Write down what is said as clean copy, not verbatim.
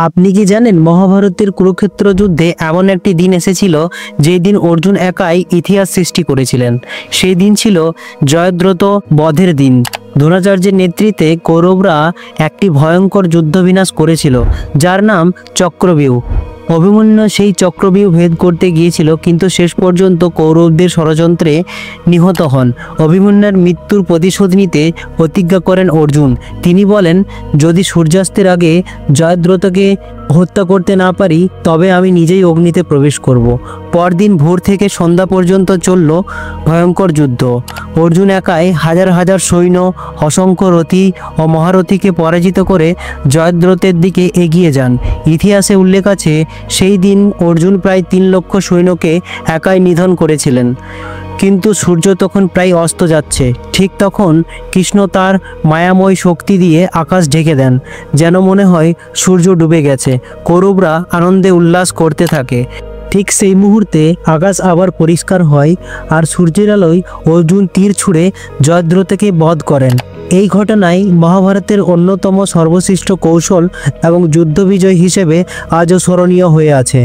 আপনি কি জানেন মহাভারতের কুরুক্ষেত্র যুদ্ধে এমন একটি দিন এসেছিল যেই দিন অর্জুন একাই ইতিহাস সৃষ্টি করেছিলেন। সেই দিন ছিল জয়দ্রথ বধের দিন। দ্রোণাচার্যের নেতৃত্বে কৌরবরা একটি ভয়ঙ্কর যুদ্ধ বিনাশ করেছিল, যার নাম চক্রব্যূহ। অভিমন্যু সেই চক্রব্যূহ ভেদ করতে গিয়েছিল, কিন্তু শেষ পর্যন্ত কৌরবদের ষড়যন্ত্রে নিহত হন। অভিমন্যুর মৃত্যুর প্রতিশোধ নিতে প্রতিজ্ঞা করেন অর্জুন। তিনি বলেন, যদি সূর্যাস্তের আগে জয়দ্রথকে হত্যা করতে না পারি, তবে আমি নিজেই অগ্নিতে প্রবেশ করব। পরদিন ভোর থেকে সন্ধ্যা পর্যন্ত চলল ভয়ঙ্কর যুদ্ধ। অর্জুন একাই হাজার হাজার সৈন্য, অসংখ্য রথী ও মহারথীকে পরাজিত করে জয়দ্রথের দিকে এগিয়ে যান। ইতিহাসে উল্লেখ আছে, সেই দিন অর্জুন প্রায় 3 লক্ষ সৈন্যকে একাই নিধন করেছিলেন। কিন্তু সূর্য তখন প্রায় অস্ত যাচ্ছে। ঠিক তখন কৃষ্ণ তার মায়াময় শক্তি দিয়ে আকাশ ঢেকে দেন, যেন মনে হয় সূর্য ডুবে গেছে। কৌরবরা আনন্দে উল্লাস করতে থাকে। ঠিক সেই মুহূর্তে আকাশ আবার পরিষ্কার হয়, আর সূর্যের আলোয় অর্জুন তীর ছুঁড়ে জয়দ্রথকে বধ করেন। এই ঘটনায় মহাভারতের অন্যতম সর্বশ্রেষ্ঠ কৌশল এবং যুদ্ধ বিজয় হিসেবে আজও স্মরণীয় হয়ে আছে।